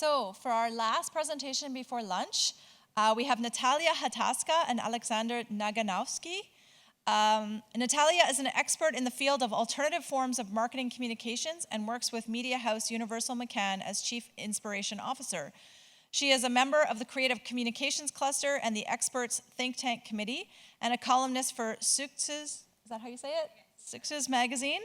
So for our last presentation before lunch, we have Natalia Hatalska and Alexander Naganowski. Natalia is an expert in the field of alternative forms of marketing communications and works with media house Universal McCann as Chief Inspiration Officer. She is a member of the Creative Communications Cluster and the Experts Think Tank Committee, and a columnist for CXO, is that how you say it? CXO magazine.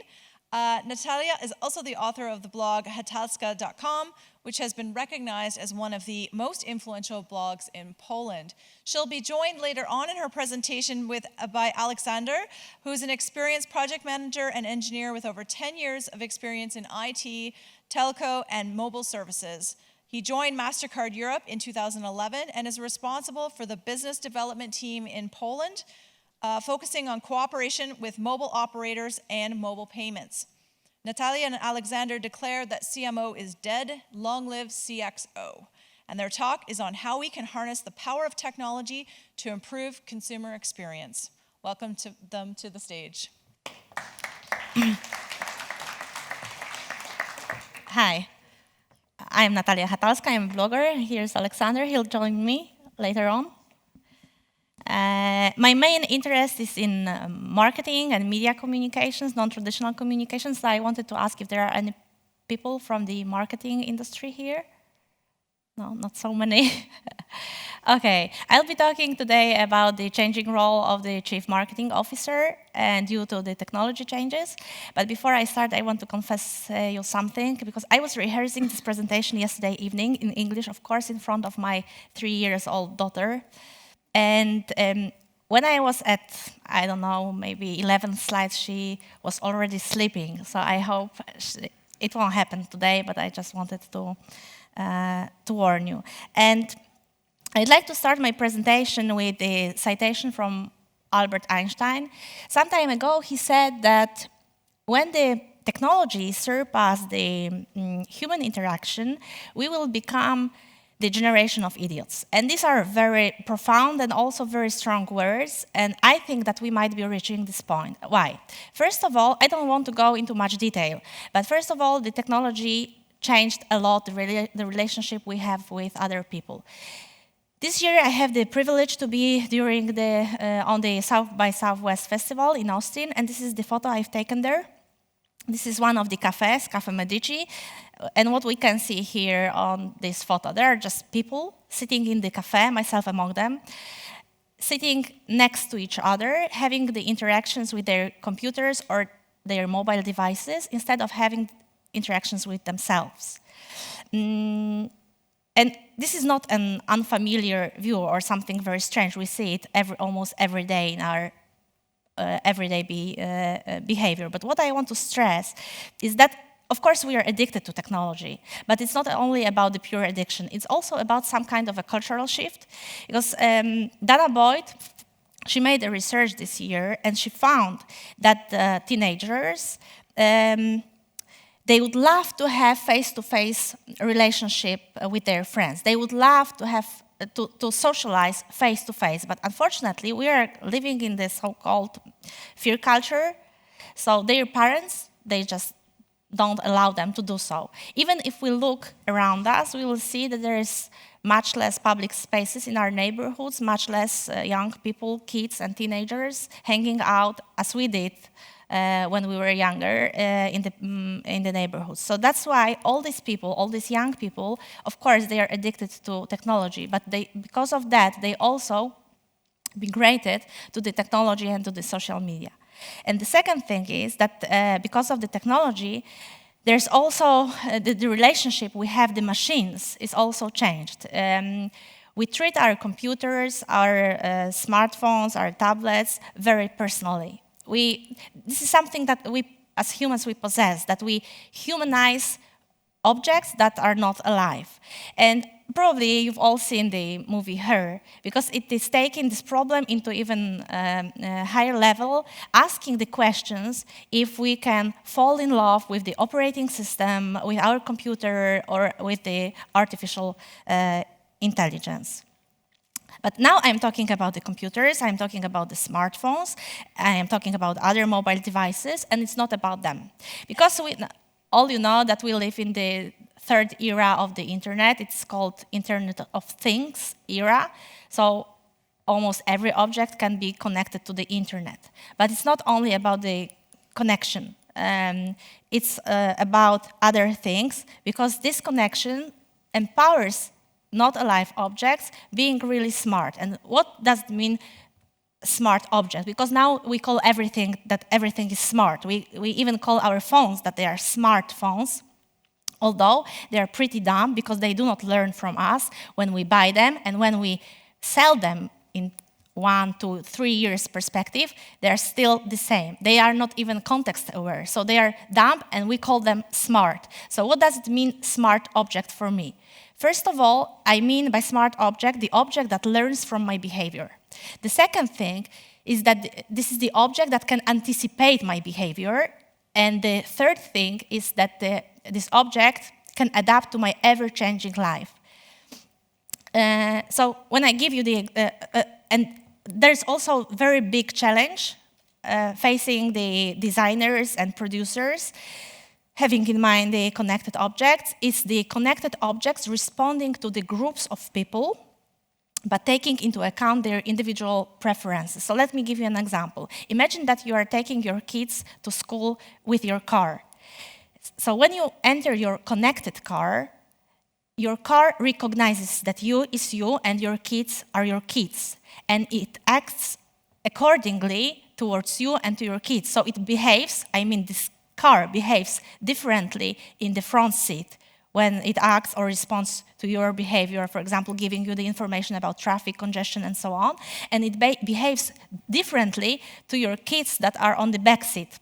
Natalia is also the author of the blog Hatalska.com, which has been recognized as one of the most influential blogs in Poland. She'll be joined later on in her presentation by Alexander, who's an experienced project manager and engineer with over 10 years of experience in IT, telco, and mobile services. He joined MasterCard Europe in 2011 and is responsible for the business development team in Poland, focusing on cooperation with mobile operators and mobile payments. Natalia and Alexander declared that CMO is dead, long live CXO. And their talk is on how we can harness the power of technology to improve consumer experience. Welcome to them to the stage. Hi, I'm Natalia Hatalska, I'm a blogger. Here's Alexander, he'll join me later on. My main interest is in marketing and media communications, non-traditional communications. So I wanted to ask if there are any people from the marketing industry here. No, not so many. Okay, I'll be talking today about the changing role of the Chief Marketing Officer and due to the technology changes. But before I start, I want to confess you something, because I was rehearsing this presentation yesterday evening in English, of course, in front of my 3-year-old daughter. And when I was at, I don't know, maybe 11 slides, she was already sleeping. So I hope it won't happen today, but I just wanted to warn you. And I'd like to start my presentation with a citation from Albert Einstein. Some time ago, he said that when the technology surpasses the human interaction, we will become the generation of idiots. And these are very profound and also very strong words, and I think that we might be reaching this point. Why? First of all, I don't want to go into much detail, but first of all, the technology changed a lot the relationship we have with other people. This year, I have the privilege to be on the South by Southwest Festival in Austin, and this is the photo I've taken there. This is one of the cafes, Cafe Medici, and what we can see here on this photo, there are just people sitting in the cafe, myself among them, sitting next to each other, having the interactions with their computers or their mobile devices instead of having interactions with themselves. And this is not an unfamiliar view or something very strange. We see it almost every day in our everyday behavior. But what I want to stress is that, of course, we are addicted to technology, but it's not only about the pure addiction. It's also about some kind of a cultural shift. Because Dana Boyd, she made a research this year, and she found that teenagers, they would love to have face-to-face relationship with their friends. They would love to have to socialize face-to-face. But unfortunately, we are living in this so-called fear culture. So their parents, they just don't allow them to do so. Even if we look around us, we will see that there is much less public spaces in our neighborhoods, much less young people, kids and teenagers hanging out as we did when we were younger in the neighborhoods. So that's why all these people, all these young people, of course, they are addicted to technology, but because of that, they also migrated to the technology and to the social media. And the second thing is that because of the technology, there's also the relationship we have the machines is also changed. We treat our computers, our smartphones, our tablets very personally. This is something that we, as humans, we possess, that we humanize objects that are not alive. And probably you've all seen the movie Her, because it is taking this problem into even a higher level, asking the questions if we can fall in love with the operating system, with our computer, or with the artificial intelligence. But now I'm talking about the computers, I'm talking about the smartphones, I am talking about other mobile devices, and it's not about them. Because all you know that we live in the third era of the internet. It's called Internet of Things era. So almost every object can be connected to the internet. But it's not only about the connection. It's about other things, because this connection empowers not alive objects being really smart. And what does it mean, smart object? Because now we call everything is smart. We even call our phones that they are smartphones, although they are pretty dumb because they do not learn from us when we buy them, and when we sell them in 1 to 3 years perspective, they are still the same. They are not even context aware. So they are dumb and we call them smart. So what does it mean, smart object, for me? First of all, I mean by smart object, the object that learns from my behavior. The second thing is that this is the object that can anticipate my behavior. And the third thing is that this object can adapt to my ever-changing life. So when I give you and there's also a very big challenge facing the designers and producers, having in mind the connected objects, is the connected objects responding to the groups of people, but taking into account their individual preferences. So let me give you an example. Imagine that you are taking your kids to school with your car. So when you enter your connected car, your car recognizes that you is you and your kids are your kids. And it acts accordingly towards you and to your kids. So it behaves, this car behaves differently in the front seat when it acts or responds to your behavior, for example, giving you the information about traffic congestion and so on. And it behaves differently to your kids that are on the back seat.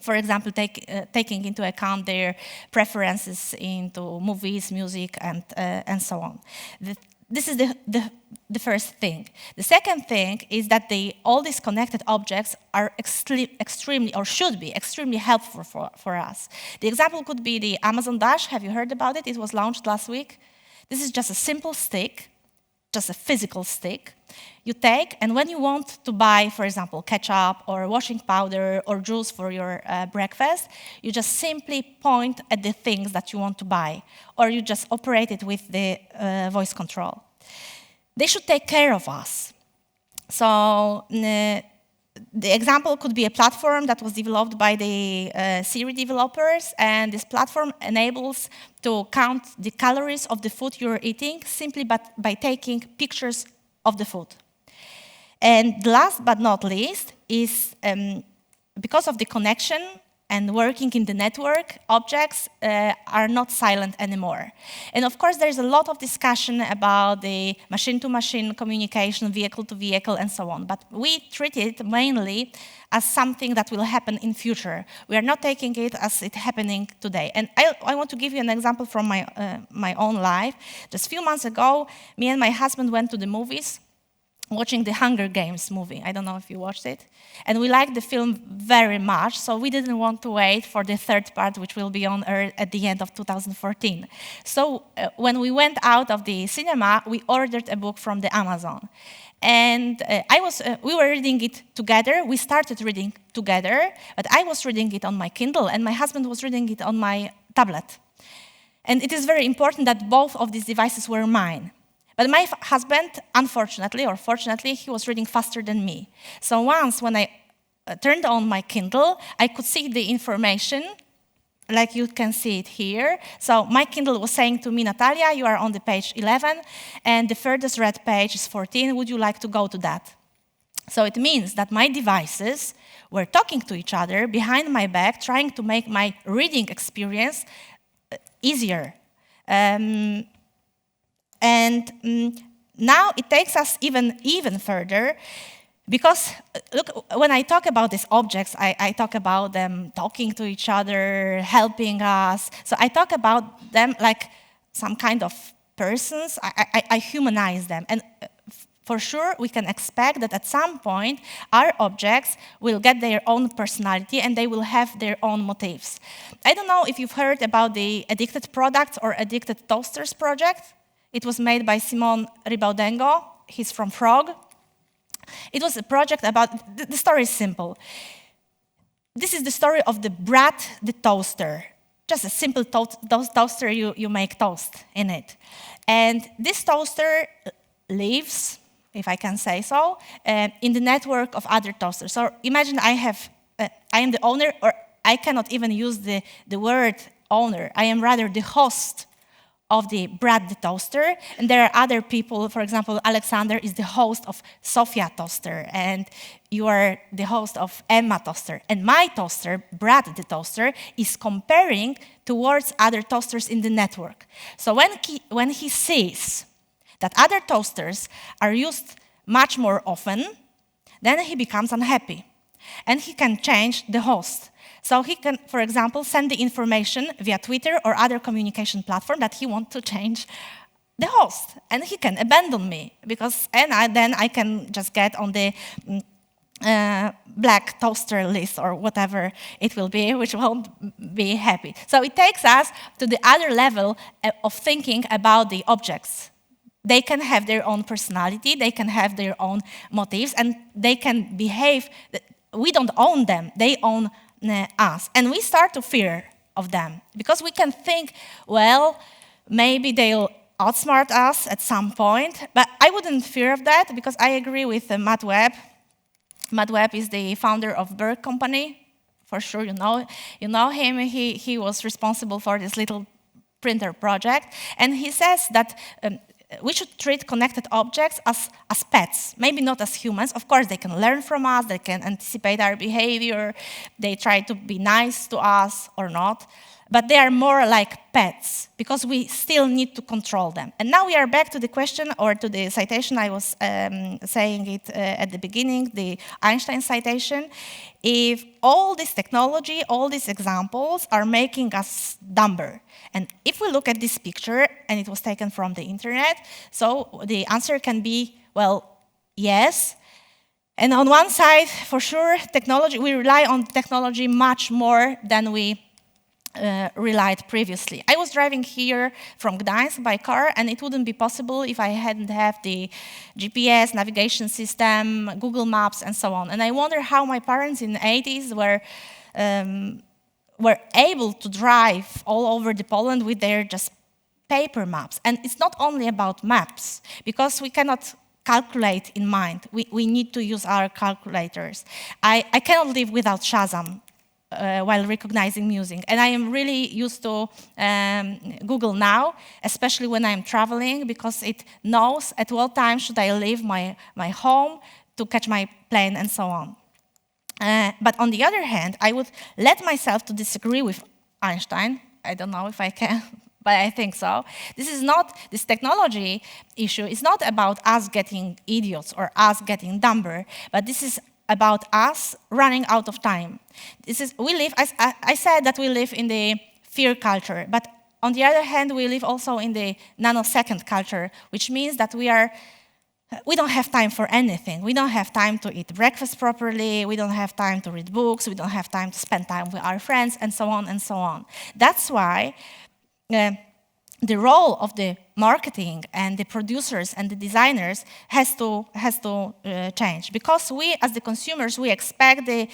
For example, taking into account their preferences into movies, music, and so on. This is the first thing. The second thing is that all these connected objects are extremely, or should be, extremely helpful for us. The example could be the Amazon Dash. Have you heard about it? It was launched last week. This is just a simple stick, just a physical stick. You take, and when you want to buy, for example, ketchup or washing powder or juice for your breakfast, you just simply point at the things that you want to buy, or you just operate it with the voice control. They should take care of us. So the example could be a platform that was developed by the Siri developers, and this platform enables to count the calories of the food you're eating simply by taking pictures of the food. And last but not least is because of the connection and working in the network, objects are not silent anymore. And of course, there's a lot of discussion about the machine-to-machine communication, vehicle-to-vehicle, and so on. But we treat it mainly as something that will happen in future. We are not taking it as it's happening today. And I want to give you an example from my own life. Just a few months ago, me and my husband went to the movies, watching the Hunger Games movie. I don't know if you watched it. And we liked the film very much, so we didn't want to wait for the third part, which will be on air at the end of 2014. So when we went out of the cinema, we ordered a book from the Amazon. And we were reading it together. We started reading together, but I was reading it on my Kindle, and my husband was reading it on my tablet. And it is very important that both of these devices were mine. But my husband, unfortunately or fortunately, he was reading faster than me. So once when I turned on my Kindle, I could see the information, like you can see it here. So my Kindle was saying to me, Natalia, you are on the page 11, and the furthest read page is 14. Would you like to go to that? So it means that my devices were talking to each other behind my back, trying to make my reading experience easier. And now it takes us even further, because look, when I talk about these objects, I talk about them talking to each other, helping us. So I talk about them like some kind of persons. I humanize them. And for sure, we can expect that at some point, our objects will get their own personality and they will have their own motives. I don't know if you've heard about the Addicted Products or Addicted Toasters project. It was made by Simon Ribaudengo. He's from Frog. It was a project about, the story is simple. This is the story of the Brat the toaster. just a simple toaster, you make toast in it. And this toaster lives, if I can say so, in the network of other toasters. So imagine I am the owner, or I cannot even use the word owner. I am rather the host of the Brad the toaster, and there are other people. For example, Alexander is the host of Sofia toaster, and you are the host of Emma toaster. And my toaster, Brad the toaster, is comparing towards other toasters in the network. So when he sees that other toasters are used much more often, then he becomes unhappy, and he can change the host. So he can, for example, send the information via Twitter or other communication platform that he wants to change the host. And he can abandon me, then I can just get on the black toaster list or whatever it will be, which won't be happy. So it takes us to the other level of thinking about the objects. They can have their own personality, they can have their own motives, and they can behave. We don't own them, they own us. And we start to fear of them, because we can think, well, maybe they'll outsmart us at some point. But I wouldn't fear of that, because I agree with Matt Webb. Matt Webb is the founder of Berg Company. For sure you know him. He was responsible for this little printer project. And he says that we should treat connected objects as pets, maybe not as humans. Of course, they can learn from us, they can anticipate our behavior, they try to be nice to us or not, but they are more like pets, because we still need to control them. And now we are back to the question, or to the citation I was saying it at the beginning, the Einstein citation. If all this technology, all these examples are making us dumber, and if we look at this picture, and it was taken from the internet, so the answer can be, well, yes. And on one side, for sure, technology, we rely on technology much more than we relied previously. I was driving here from Gdańsk by car, and it wouldn't be possible if I hadn't had the GPS, navigation system, Google Maps, and so on. And I wonder how my parents in the 80s were able to drive all over the Poland with their just paper maps. And it's not only about maps, because we cannot calculate in mind. We need to use our calculators. I cannot live without Shazam while recognizing music. And I am really used to Google Now, especially when I'm traveling, because it knows at what time should I leave my home to catch my plane and so on. But on the other hand, I would let myself to disagree with Einstein. I don't know if I can, but I think so. This technology issue is not about us getting idiots or us getting dumber, but this is about us running out of time. I said that we live in the fear culture, but on the other hand, we live also in the nanosecond culture, which means that we don't have time for anything. We don't have time to eat breakfast properly, we don't have time to read books, we don't have time to spend time with our friends, and so on and so on. That's why the role of the marketing and the producers and the designers has to change, because we, as the consumers, we expect the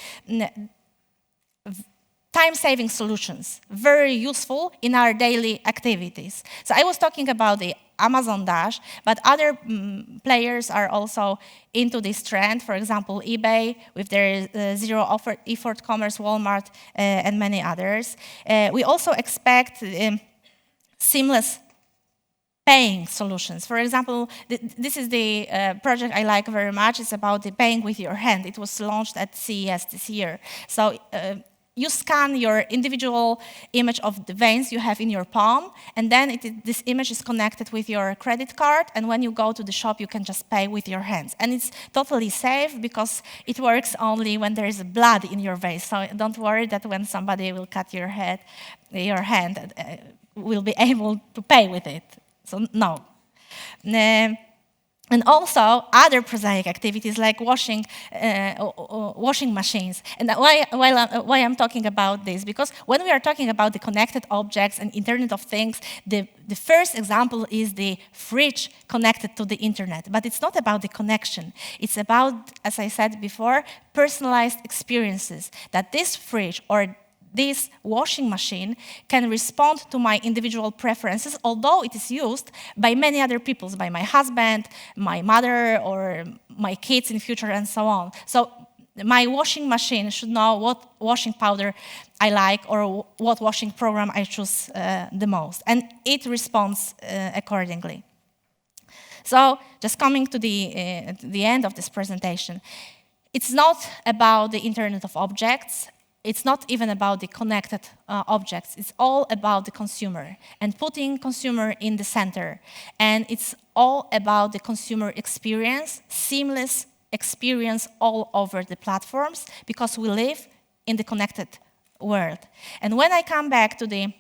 time-saving solutions, very useful in our daily activities. So I was talking about the Amazon Dash, but other players are also into this trend. For example, eBay with their zero-effort commerce, Walmart, and many others. We also expect seamless paying solutions. For example, this is the project I like very much. It's about the paying with your hand. It was launched at CES this year. So you scan your individual image of the veins you have in your palm, and then this image is connected with your credit card, and when you go to the shop, you can just pay with your hands. And it's totally safe, because it works only when there is blood in your veins. So don't worry that when somebody will cut your hand, will be able to pay with it. So no. And also other prosaic activities like washing machines. And why I'm talking about this? Because when we are talking about the connected objects and Internet of Things, the first example is the fridge connected to the internet. But it's not about the connection. It's about, as I said before, personalized experiences. That this fridge or this washing machine can respond to my individual preferences, although it is used by many other people, by my husband, my mother, or my kids in future, and so on. So my washing machine should know what washing powder I like or what washing program I choose the most, and it responds accordingly. So just coming to the end of this presentation, it's not about the Internet of Objects. It's not even about the connected objects. It's all about the consumer and putting consumer in the center. And it's all about the consumer experience, seamless experience all over the platforms, because we live in the connected world. And when I come back to the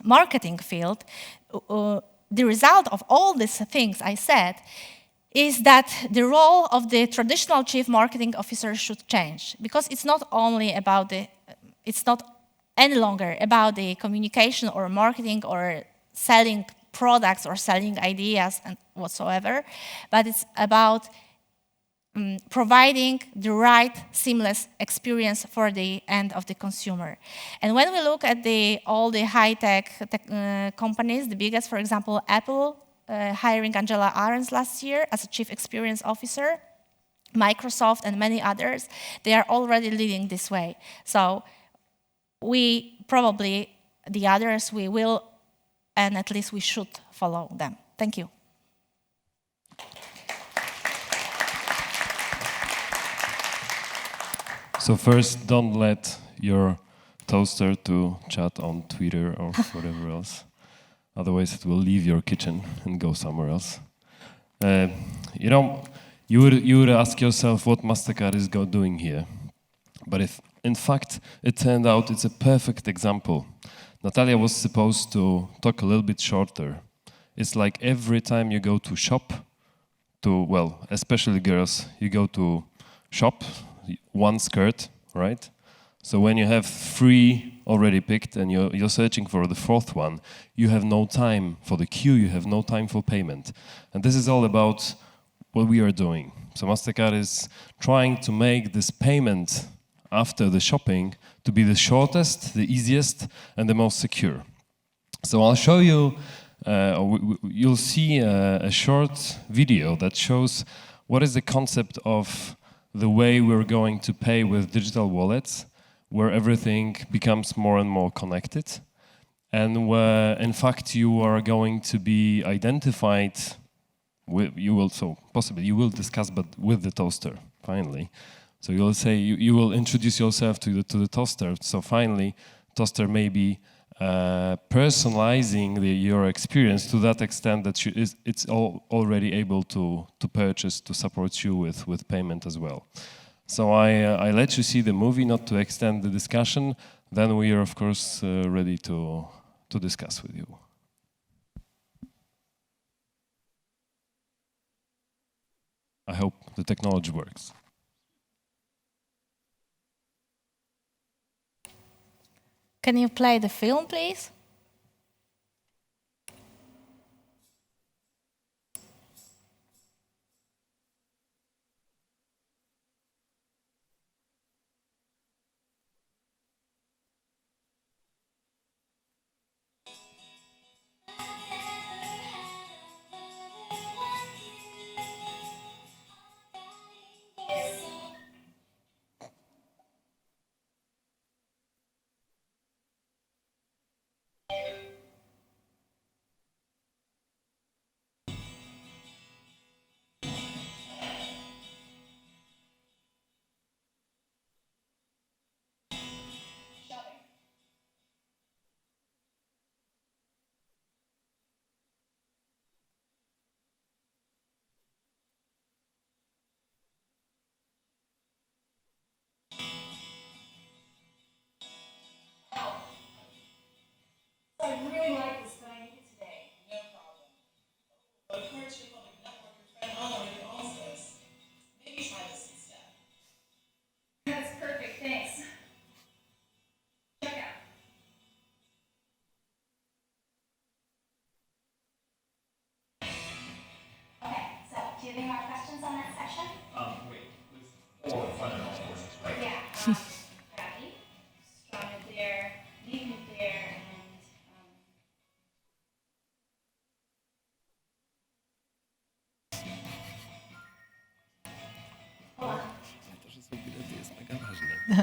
marketing field, the result of all these things I said is that the role of the traditional chief marketing officer should change, because it's not only about it's not any longer about the communication or marketing or selling products or selling ideas and whatsoever, but it's about providing the right seamless experience for the end of the consumer. And when we look at all the high-tech companies, the biggest, for example, Apple, hiring Angela Ahrens last year as a chief experience officer, Microsoft and many others, they are already leading this way. So we probably, the others, we will, and at least we should follow them. Thank you. So first, don't let your toaster to chat on Twitter or whatever else. Otherwise, it will leave your kitchen and go somewhere else. You know, you would ask yourself what Mastercard is doing here. But if, in fact, it turned out it's a perfect example. Natalia was supposed to talk a little bit shorter. It's like every time you go to shop, well, especially girls, you go to shop, one skirt, right? So when you have 3 already picked and you're searching for the 4th one, you have no time for the queue, you have no time for payment. And this is all about what we are doing. So Mastercard is trying to make this payment after the shopping to be the shortest, the easiest, and the most secure. So I'll show you, you'll see a short video that shows what is the concept of the way we're going to pay with digital wallets, where everything becomes more and more connected, and where, in fact, you are going to be identified with, you will discuss, but with the toaster, finally. So you'll say, you will introduce yourself to the toaster, so finally, toaster may be personalizing your experience to that extent that it's already able to purchase, to support you with payment as well. So I let you see the movie, not to extend the discussion. Then we are, of course, ready to discuss with you. I hope the technology works. Can you play the film, please? I really like this, but I need it today. No problem. But of course, your public network, your friend Anna already owns this. Maybe try this instead. That's perfect, thanks. Check out. Okay, so do you have any more questions on that section? Wait, 4 fundamental forces, right? Yeah. Gravity, strong nuclear Hey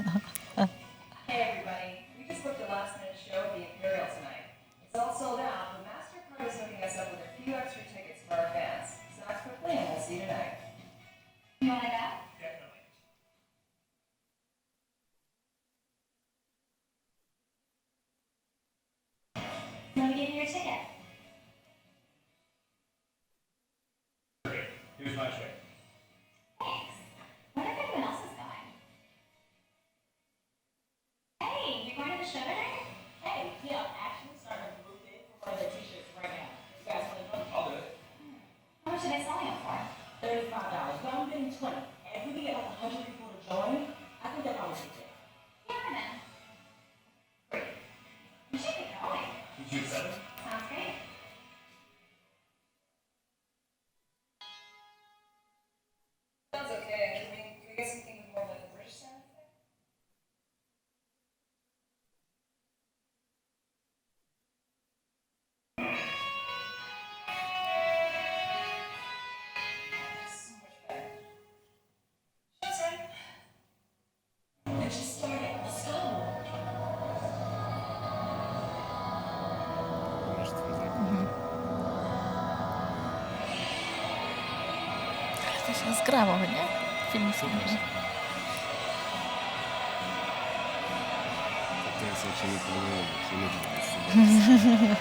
everybody, we just booked a last-minute show at the Imperial tonight. It's all sold out, but MasterCard is hooking us up with a few extra tickets for our fans. So act quickly and we'll see you tonight. You want to go? Definitely. Let me give you your ticket. Here's my check. Thanks. Wonder if anyone else is going. Hey, you going to the show tonight? Hey, yeah, I'm actually starting to move in for one of the t-shirts right now. You guys want to go? I'll do it. How much are they selling it for? $35, but I'm bidding 20. If we can get like 100 people to join, I think they'll probably take it. Yeah, then. Great. You should get going. You choose 7? Sounds great. Sounds okay. I mean, can we get something with more of like a British sound effect? So much better. Show's right. It just started. Let's go. To się zgrało, nie? Film filmem. To jest, jak się nie planuje, się nie dzieje.